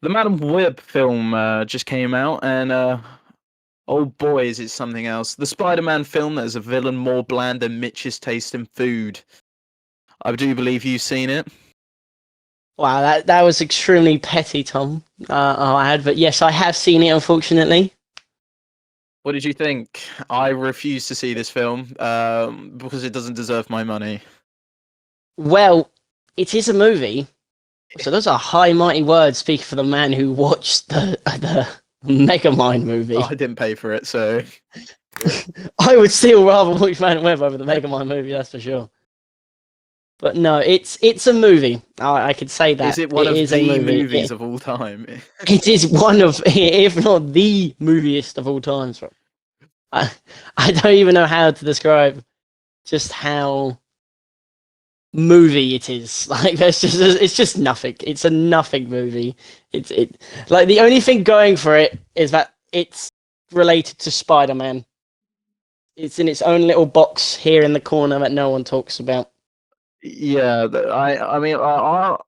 The Madam Web film just came out, and oh boy, is it something else. The Spider-Man film that is a villain more bland than Mitch's taste in food. I do believe you've seen it. Wow, that was extremely petty, Tom. I'll add, but yes, I have seen it, unfortunately. What did you think? I refuse to see this film because it doesn't deserve my money. Well, it is a movie, so those are high, mighty words speaking for the man who watched the Megamind movie. I didn't pay for it, so I would still rather watch Man Web over the Megamind movie, that's for sure. But no, it's a movie. I could say that. Is it one of is the movies of all time? It is one of, if not the moviest of all times. I don't even know how to describe just how movie it is. Like it's just nothing. It's a nothing movie. It like the only thing going for it is that it's related to Spider-Man. It's in its own little box here in the corner that no one talks about. Yeah, I mean,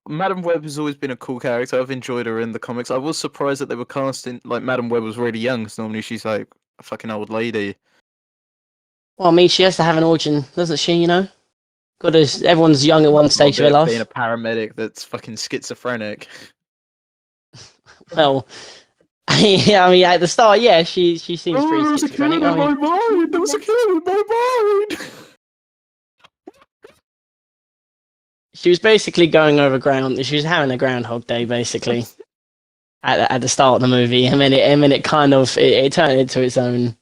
Madam Web has always been a cool character. I've enjoyed her in the comics. I was surprised that they were casting like Madam Web was really young, because normally she's like a fucking old lady. Well, I mean, she has to have an origin, doesn't she? You know, everyone's young at one stage of their life. Being a paramedic that's fucking schizophrenic. Well, yeah, I mean, at the start, yeah, she seems pretty schizophrenic. There was a kid in my mind. She was basically going over ground. She was having a Groundhog Day, basically, at the start of the movie, and then it kind of it turned into its own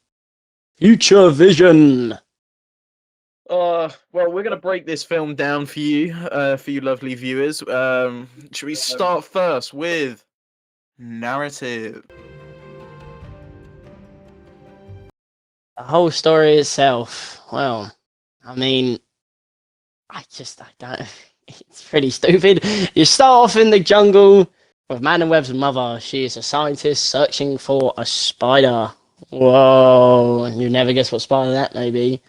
future vision. Well, we're gonna break this film down for you lovely viewers. Should we start first with narrative? The whole story itself. Well, I mean, I don't. It's pretty stupid. You start off in the jungle with Madam Web's mother. She is a scientist searching for a spider. Whoa, you never guess what spider that may be.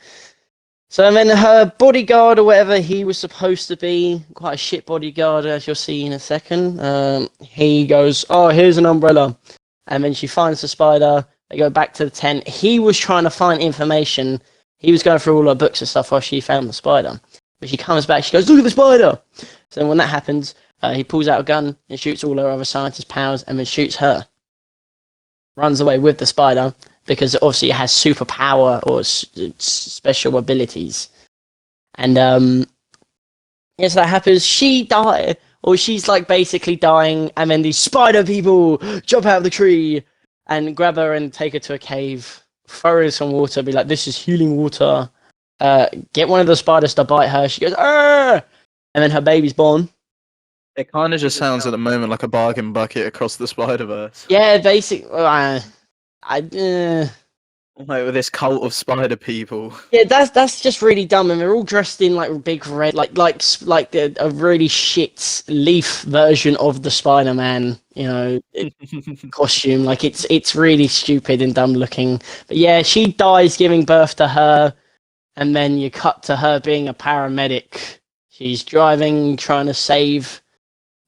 So then her bodyguard or whatever he was supposed to be, quite a shit bodyguard as you'll see in a second, he goes, oh, here's an umbrella. And then she finds the spider. They go back to the tent. He was trying to find information. He was going through all her books and stuff while she found the spider. But she comes back, she goes, look at the spider! So then when that happens, he pulls out a gun and shoots all her other scientist pals and then shoots her. Runs away with the spider because obviously it has superpower or special abilities. And yes, that happens. She dies, or she's like basically dying, and then these spider people jump out of the tree and grab her and take her to a cave, throw her in some water, be like, this is healing water. Get one of the spiders to bite her. She goes, argh! And then her baby's born. It kind of just sounds at the moment like a bargain bucket across the Spider-Verse. Yeah, basically. Like with this cult of spider people. Yeah, that's just really dumb, and they're all dressed in like big red, like a really shit leaf version of the Spider-Man, costume. Like it's really stupid and dumb looking. But yeah, she dies giving birth to her, and then you cut to her being a paramedic. She's driving, trying to save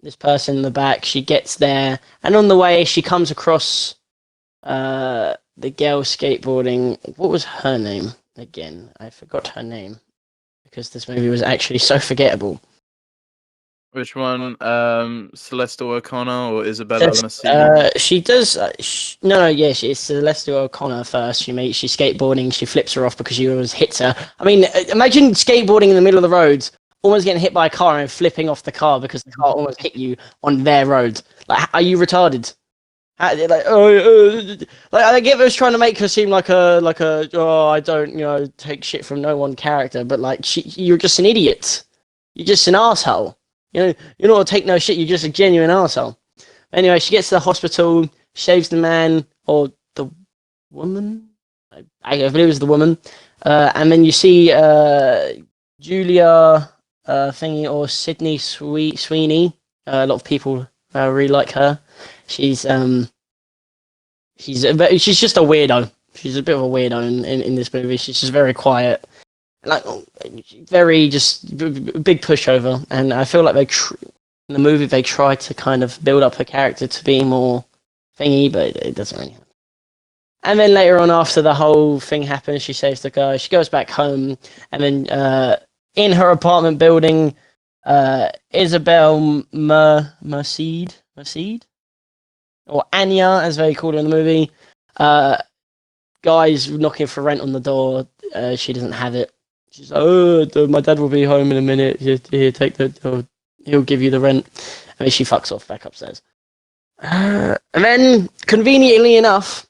this person in the back. She gets there, and on the way, she comes across the girl skateboarding. What was her name again? I forgot her name because this movie was actually so forgettable. Which one? Celestial O'Connor or Isabella Massey? She does. It's Celestial O'Connor first. She's skateboarding. She flips her off because she always hits her. I mean, imagine skateboarding in the middle of the road, almost getting hit by a car and flipping off the car because the car almost hit you on their road. Like, are you retarded? I get was trying to make her seem like a I don't take shit from no one character, but like you're just an idiot. You're just an asshole. You don't take no shit. You're just a genuine asshole. Anyway, she gets to the hospital, shaves the man or the woman. I believe it was the woman, and then you see Julia thingy or Sydney Sweeney. A lot of people really like her. She's just a weirdo. She's a bit of a weirdo in this movie. She's just very quiet, like very just big pushover. And I feel like In the movie, they try to kind of build up her character to be more thingy, but it doesn't really happen. And then later on, after the whole thing happens, she saves the guy. She goes back home, and then in her apartment building, Isabel Merced, or Anya, as they call her in the movie, guy's knocking for rent on the door. She doesn't have it. She's like, "Oh, my dad will be home in a minute. Here, take the. He'll give you the rent." And then she fucks off back upstairs. And then, conveniently enough,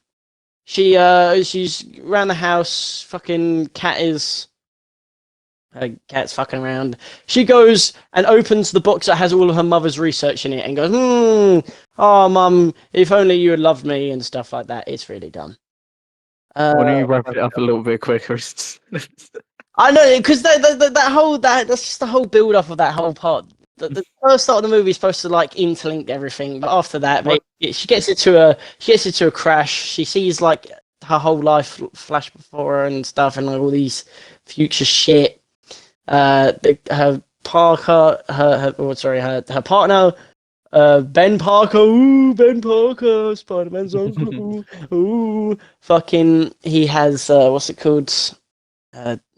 she's around the house. Fucking cat's fucking around. She goes and opens the box that has all of her mother's research in it, and goes, "Oh, mum, if only you had loved me," and stuff like that. It's really dumb. Why don't you wrap it up a little bit quicker? I know, because that's just the whole build up of that whole part. The first start of the movie is supposed to like interlink everything, but after that, she gets into a crash. She sees like her whole life flash before her and stuff, and like all these future shit. Her partner, Ben Parker. Ooh, Ben Parker, Spider-Man's uncle. Ooh, fucking, he has what's it called?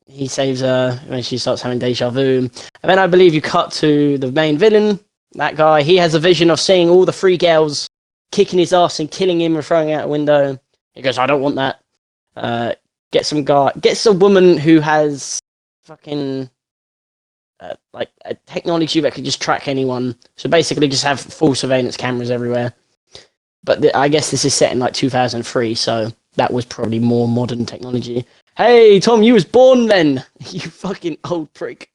He saves her when she starts having deja vu. And then I believe you cut to the main villain, that guy. He has a vision of seeing all the free girls kicking his ass and killing him and throwing out a window. He goes, "I don't want that." Gets a woman who has fucking like a technology that could just track anyone. So basically just have full surveillance cameras everywhere. But I guess this is set in like 2003, so that was probably more modern technology. Hey, Tom, you was born then. You fucking old prick.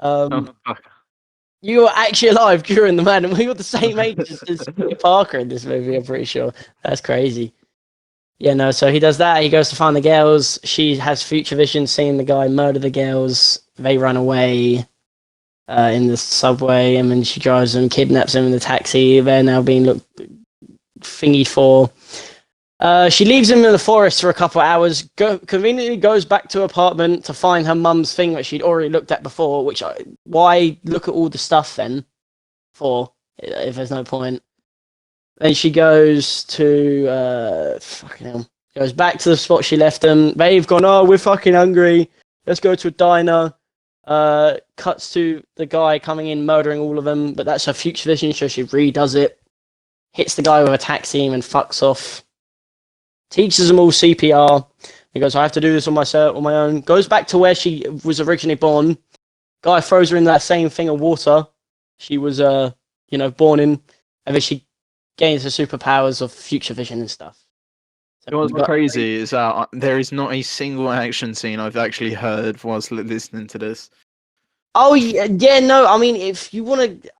You were actually alive during the man, and we were the same age as Peter Parker in this movie, I'm pretty sure. That's crazy. Yeah, no, so he does that. He goes to find the girls. She has future vision, seeing the guy murder the girls. They run away in the subway, and then she drives them, kidnaps them in the taxi. They're now being looked thingy for. She leaves him in the forest for a couple of hours, conveniently goes back to her apartment to find her mum's thing that she'd already looked at before, why look at all the stuff then? If there's no point. Then she goes to, goes back to the spot she left them. They've gone, "Oh, we're fucking hungry. Let's go to a diner." Cuts to the guy coming in, murdering all of them, but that's her future vision, so she redoes it. Hits the guy with a taxi and fucks off. Teaches them all CPR. He goes, "I have to do this on my own." Goes back to where she was originally born. Guy throws her in that same thing of water she was, born in, and then she gains her superpowers of future vision and stuff. So what's crazy is that there is not a single action scene I've actually heard whilst listening to this. Oh yeah, no. I mean, if you want to,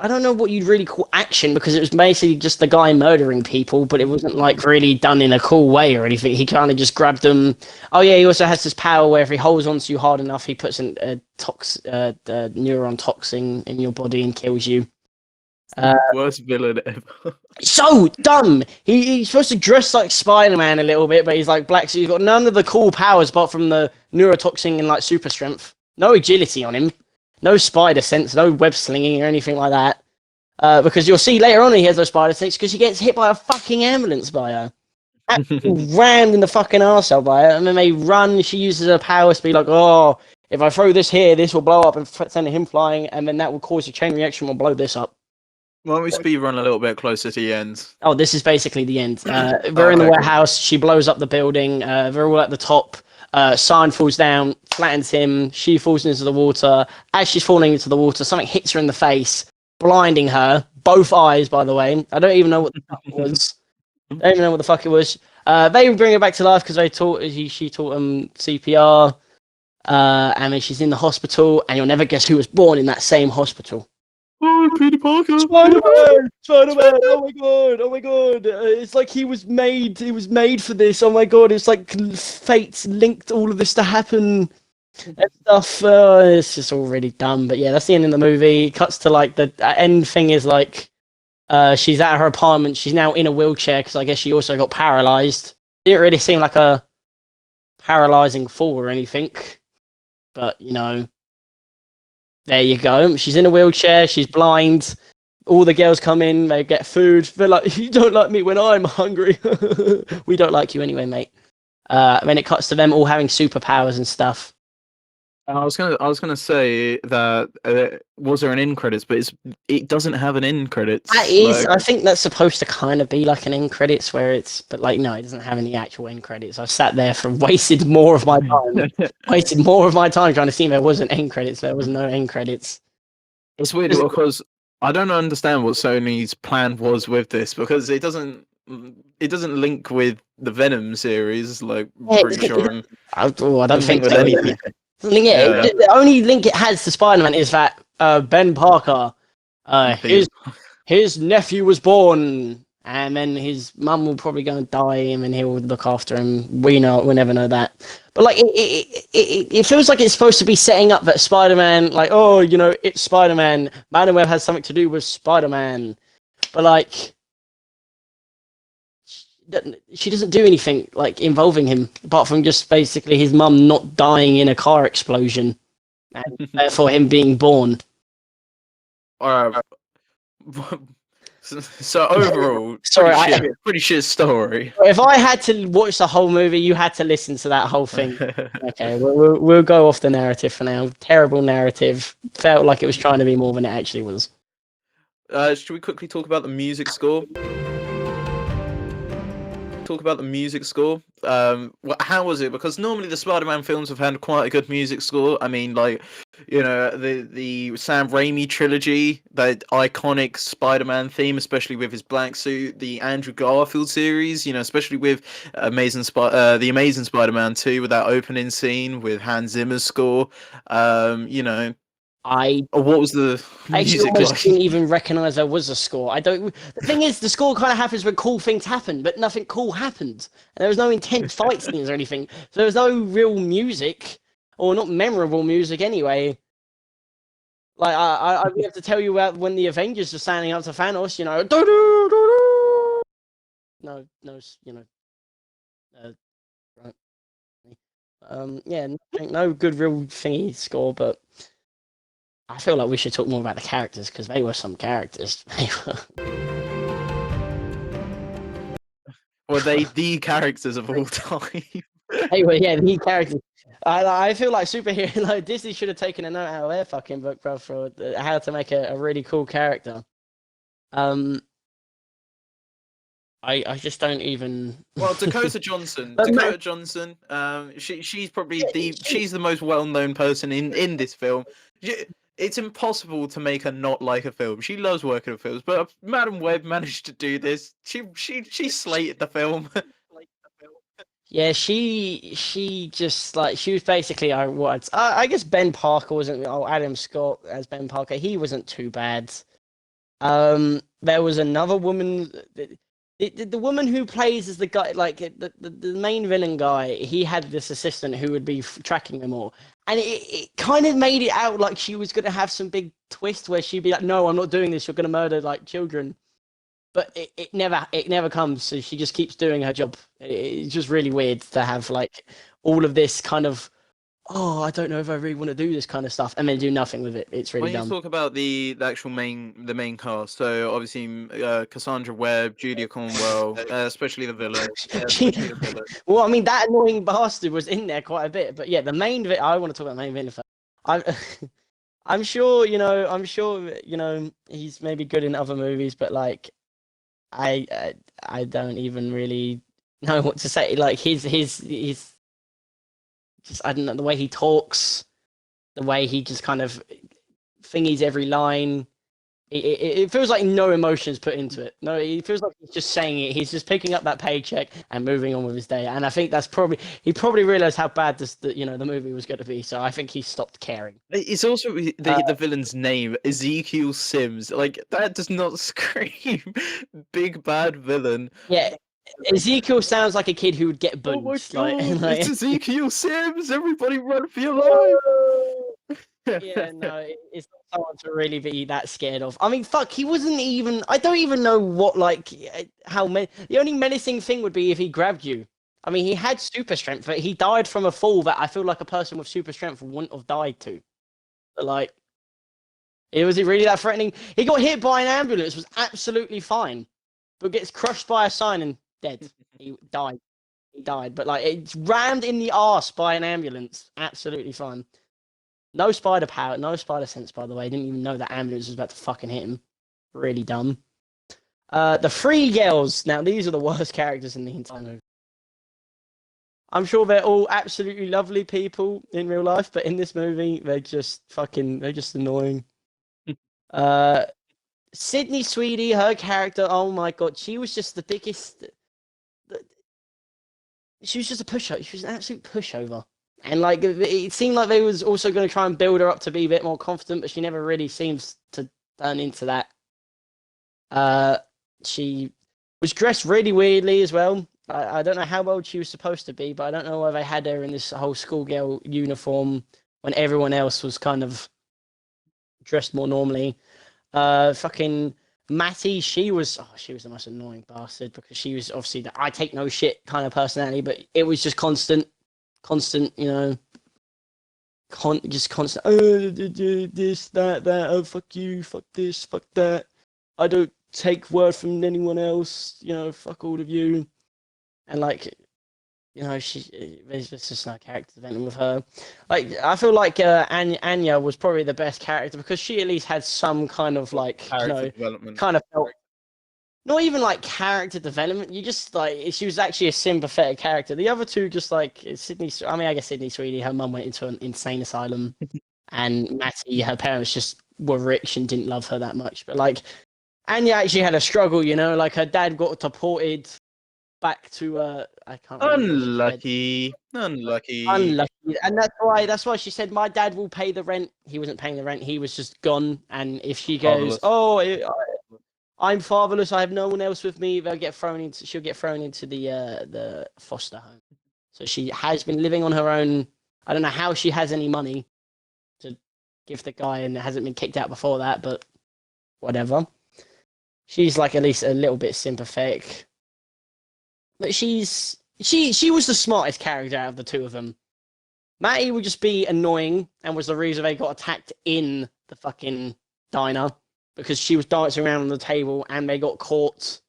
I don't know what you'd really call action, because it was basically just the guy murdering people, but it wasn't like really done in a cool way or anything. He kind of just grabbed them. Oh yeah, he also has this power where if he holds onto you hard enough, he puts the neuron toxin in your body and kills you. Worst villain ever. So dumb. He's supposed to dress like Spider-Man a little bit, but he's like black, so he's got none of the cool powers apart from the neurotoxin and like super strength. No agility on him. No spider sense, no web slinging or anything like that. Because you'll see later on he has no spider sense because he gets hit by a fucking ambulance by her. Rammed in the fucking arsehole by her. And then they run. She uses her powers to be like, "Oh, if I throw this here, this will blow up and send him flying. And then that will cause a chain reaction, will blow this up." Why don't we speed run a little bit closer to the end? Oh, this is basically the end. They're in the warehouse. She blows up the building. They're all at the top. Sign falls down, flattens him. She falls into the water. As she's falling into the water, something hits her in the face, blinding her. Both eyes, by the way. I don't even know what the fuck it was. They bring her back to life because she taught them CPR. And then she's in the hospital, and you'll never guess who was born in that same hospital. Oh, Peter Parker! Spider-Man! Oh my god! It's like he was made for this. Oh my god! It's like fate linked all of this to happen and stuff. It's just all really dumb. But yeah, that's the end of the movie. It cuts to like the end thing is like, she's at her apartment. She's now in a wheelchair because I guess she also got paralyzed. Didn't really seem like a paralyzing fall or anything, but There you go. She's in a wheelchair. She's blind. All the girls come in. They get food. They're like, "You don't like me when I'm hungry." We don't like you anyway, mate. Then it cuts to them all having superpowers and stuff. I was gonna say that was there an end credits, but it doesn't have an end credits. That is, like- I think that's supposed to kind of be like an end credits where it's, but like no, it doesn't have any actual end credits. I've sat there for wasted more of my time, trying to see if there wasn't end credits. There was no end credits. It's weird because I don't understand what Sony's plan was with this because it doesn't link with the Venom series. Like, Yeah, pretty sure. And I don't think with so. anything. Yeah, the only link it has to Spider-Man is that Ben Parker, his nephew was born, and then his mum will probably go and die him, and he'll look after him. We'll never know that. But like, it feels like it's supposed to be setting up that Spider-Man, like, oh, you know, it's Spider-Man. Madam Web has something to do with Spider-Man, but like, she doesn't do anything like involving him apart from just basically his mum not dying in a car explosion, and therefore him being born. All right. So overall, Sorry, pretty shit story. If I had to watch the whole movie, you had to listen to that whole thing. Okay, we'll go off the narrative for now. Terrible narrative. Felt like it was trying to be more than it actually was. Should we quickly talk about the music score? How was it? Because normally the Spider-Man films have had quite a good music score. I mean, like, you know, the Sam Raimi trilogy, that iconic Spider-Man theme, especially with his black suit. The Andrew Garfield series, you know, especially with the Amazing Spider-Man 2 with that opening scene with Hans Zimmer's score. You know. What was the I actually music almost like? didn't even recognize there was a score. The thing is, the score kind of happens when cool things happen, but nothing cool happened. And there was no intense fight scenes or anything. So there was no real music, or not memorable music anyway. Like, I'd be able to tell you about when the Avengers are standing up to Thanos, you know, no, you know, right. Yeah, no good real thingy score, but I feel like we should talk more about the characters because they were some characters. Were they the characters of all time? They were, yeah, the characters. I feel like superhero, like Disney should have taken a note out of their fucking book, bro, for how to make a really cool character. I just don't even. Well, Dakota Johnson. She's probably she's the most well-known person in this film. It's impossible to make her not like a film. She loves working on films, but Madam Web managed to do this. She slated the film. Yeah, she just like she was basically I guess Ben Parker wasn't. Oh, Adam Scott as Ben Parker, he wasn't too bad. There was another woman. The woman who plays as the guy, like the main villain guy, he had this assistant who would be tracking them all, and it kind of made it out like she was gonna have some big twist where she'd be like, "No, I'm not doing this. You're gonna murder like children," but it never comes. So she just keeps doing her job. It's just really weird to have like all of this kind of, oh, I don't know if I really want to do this kind of stuff, and then do nothing with it. It's really dumb. When you talk about the actual main cast, so obviously Cassandra Webb, Julia Cornwell, especially the villain. Well, I mean that annoying bastard was in there quite a bit, but yeah, the main I want to talk about the main villain first. I'm sure you know he's maybe good in other movies, but like I don't even really know what to say. Like his just, I don't know, the way he talks, the way he just kind of thingies every line. It feels like no emotions put into it. No, it feels like he's just saying it. He's just picking up that paycheck and moving on with his day. And I think that's he probably realized how bad the movie was going to be. So I think he stopped caring. It's also the villain's name, Ezekiel Sims. Like that does not scream big bad villain. Yeah. Ezekiel sounds like a kid who would get bullied. Oh my god, it's Ezekiel Sims! Everybody run for your life! Yeah, no, it's not someone to really be that scared of. I mean, fuck, he wasn't even. I don't even know what, like, how many. The only menacing thing would be if he grabbed you. I mean, he had super strength, but he died from a fall that I feel like a person with super strength wouldn't have died to. But, like, Was it really that threatening? He got hit by an ambulance, was absolutely fine, but gets crushed by a sign and dead. He died. He died, but like it's rammed in the arse by an ambulance. Absolutely fine. No spider power, no spider sense, by the way. Didn't even know that ambulance was about to fucking hit him. Really dumb. The three girls. Now, these are the worst characters in the entire movie. I'm sure they're all absolutely lovely people in real life, but in this movie, they're just annoying. Sydney Sweeney, her character, oh my god, she was just the biggest. She was just a pushover. She was an absolute pushover. And like it seemed like they was also going to try and build her up to be a bit more confident, but she never really seems to turn into that. She was dressed really weirdly as well. I don't know how old she was supposed to be, but I don't know why they had her in this whole schoolgirl uniform when everyone else was kind of dressed more normally. Fucking Matty, she was the most annoying bastard because she was obviously the I take no shit kind of personality, but it was just constant, you know, just constant. Oh, this, that. Oh, fuck you, fuck this, fuck that. I don't take word from anyone else. You know, fuck all of you. And like, you know, there's just no character development with her. Like, I feel like Anya was probably the best character because she at least had some kind of like, Character development. kind of felt. Not even like character development. You just like she was actually a sympathetic character. The other two just like Sydney. I mean, I guess Sydney Sweeney. Her mum went into an insane asylum, and Matty, her parents just were rich and didn't love her that much. But like, Anya actually had a struggle. You know, like her dad got deported back to I can't remember. Unlucky. Unlucky, and that's why she said my dad will pay the rent. He wasn't paying the rent. He was just gone. And if she goes, Fatherless. I'm fatherless. I have no one else with me. She'll get thrown into the foster home. So she has been living on her own. I don't know how she has any money to give the guy, and hasn't been kicked out before that. But whatever. She's like at least a little bit sympathetic. But she was the smartest character out of the two of them. Matty would just be annoying and was the reason they got attacked in the fucking diner. Because she was dancing around on the table and they got caught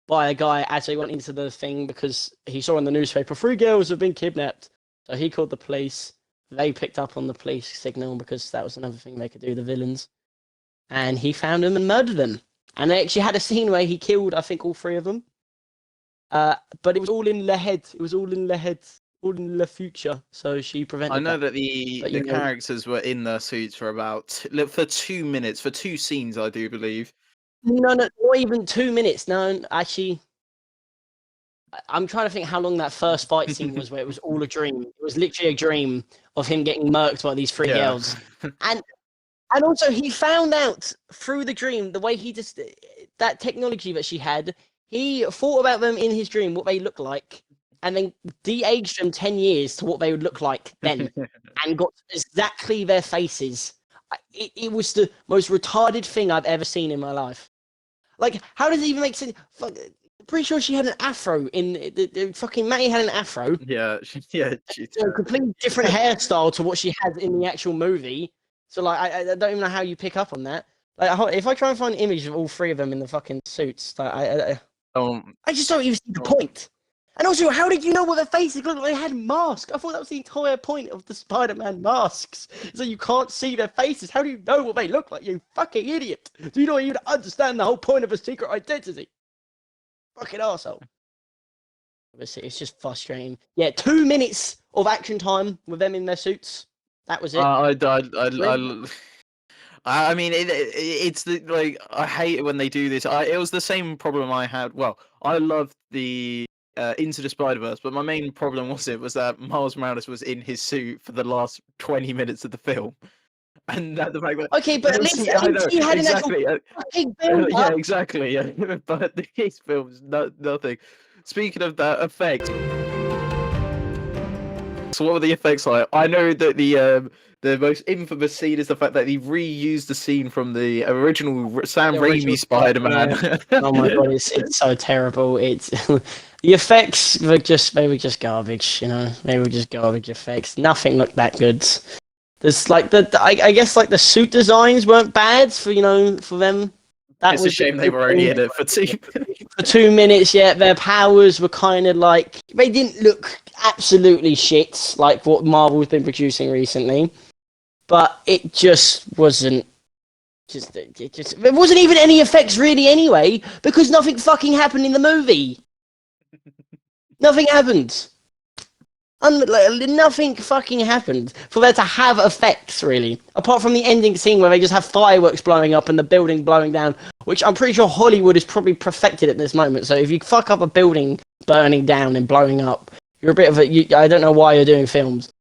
by a guy as they went into the thing because he saw in the newspaper 3 girls have been kidnapped. So he called the police. They picked up on the police signal because that was another thing they could do, the villains. And he found them and murdered them. And they actually had a scene where he killed, I think, all 3 of them. But it was all in the head. It was all in the head. All in the future, so she prevented. I know that the characters were in their suits for about 2 minutes for 2 scenes, I do believe. No, not even 2 minutes. No, actually, I'm trying to think how long that first fight scene was, where it was all a dream. It was literally a dream of him getting murked by these 3 girls, and also he found out through the dream the way he just that technology that she had. He thought about them in his dream, what they look like. And then de-aged them 10 years to what they would look like then, and got exactly their faces. It was the most retarded thing I've ever seen in my life. Like, how does it even make sense? I'm pretty sure she had an afro in the fucking Matty had an afro. Yeah, a completely different hairstyle to what she had in the actual movie. So like, I don't even know how you pick up on that. Like, if I try and find an image of all 3 of them in the fucking suits, like, I just don't even see the point. And also, how did you know what their faces looked like? They had masks. I thought that was the entire point of the Spider-Man masks. So you can't see their faces. How do you know what they look like, you fucking idiot? Do you not even understand the whole point of a secret identity? Fucking arsehole. It's just frustrating. Yeah, 2 minutes of action time with them in their suits. That was it. I mean, it's the like I hate it when they do this. It was the same problem I had. Well, I loved the Into the Spider-Verse, but my main problem was that Miles Morales was in his suit for the last 20 minutes of the film, and that the fact that okay, but at least he had exactly, an actual fucking build-up. Yeah, exactly. Yeah. But these films, nothing. Speaking of that effect, so what were the effects like? I know that the most infamous scene is the fact that he reused the scene from the original Sam Raimi Spider-Man. Yeah. Oh my god, it's so terrible. It's the effects were just garbage, you know. They were just garbage effects. Nothing looked that good. There's like I guess like the suit designs weren't bad for for them. That It's a was shame they were only in it for 2 for 2 minutes. Yet their powers were kind of like they didn't look absolutely shit like what Marvel's been producing recently, but it just wasn't. There wasn't even any effects really anyway because nothing fucking happened in the movie. Nothing happened. Nothing fucking happened for there to have effects, really. Apart from the ending scene where they just have fireworks blowing up and the building blowing down, which I'm pretty sure Hollywood is probably perfected at this moment. So if you fuck up a building burning down and blowing up, you're a bit of a... I don't know why you're doing films.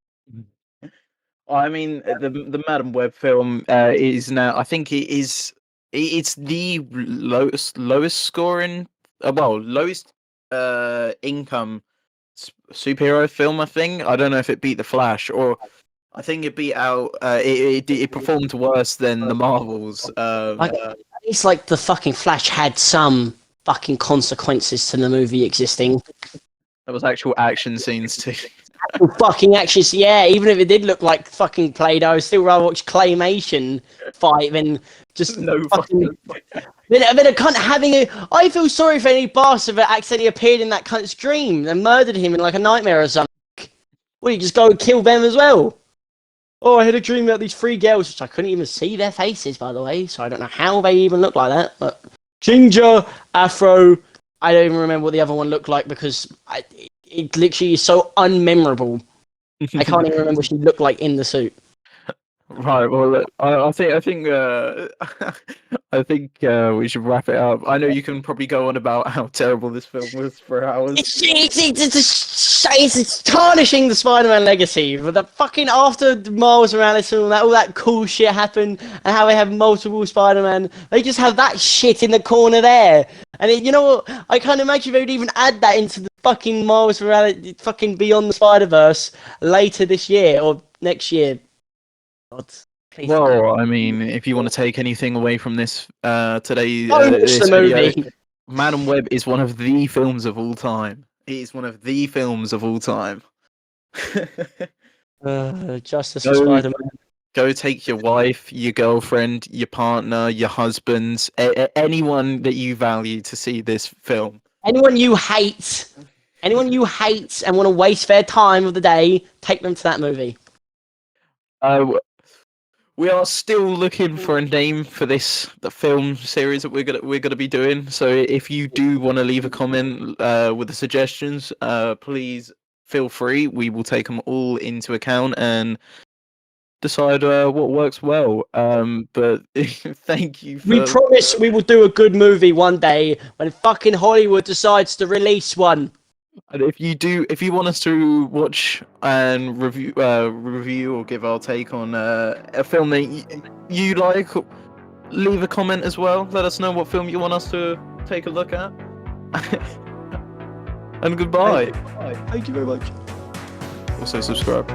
I mean, the Madam Web film is now. I think it is. It's the lowest scoring. Lowest income superhero film. I think. I don't know if it beat The Flash or. I think it beat out. It performed worse than the Marvels. It's like the fucking Flash had some fucking consequences to the movie existing. There was actual action scenes too. Fucking actions, yeah. Even if it did look like fucking Play-Doh, I'd still rather watch claymation fight than just No fucking. Then a cunt having a. I feel sorry for any bastard that accidentally appeared in that cunt's dream and murdered him in like a nightmare or something. Well, you just go and kill them as well. Oh, I had a dream about these 3 girls, which I couldn't even see their faces, by the way, so I don't know how they even look like that. But Ginger, Afro, I don't even remember what the other one looked like because it literally is so unmemorable. I can't even remember what she looked like in the suit. Right. Well, look, I think I think we should wrap it up. I know you can probably go on about how terrible this film was for hours. It's tarnishing the Spider-Man legacy. But the fucking after Miles Morales and all that cool shit happened, and how they have multiple Spider-Man, they just have that shit in the corner there. And you know what? I can't imagine they would even add that into the fucking Miles Morales, fucking Beyond the Spider-Verse later this year or next year. God, Well, I mean, if you want to take anything away from this today, watch this the video, movie. Madam Web is one of the films of all time. It is one of the films of all time. Justice for Spider-Man. Go take your wife, your girlfriend, your partner, your husband, anyone that you value to see this film. Anyone you hate and want to waste their time of the day, take them to that movie. We are still looking for a name for the film series that we're gonna be doing. So if you do want to leave a comment with the suggestions, please feel free. We will take them all into account and decide what works well. But thank you. We promise we will do a good movie one day when fucking Hollywood decides to release one. And if you want us to watch and review or give our take on a film that you like, leave a comment as well. Let us know what film you want us to take a look at. And goodbye. Thank you very much. Also subscribe.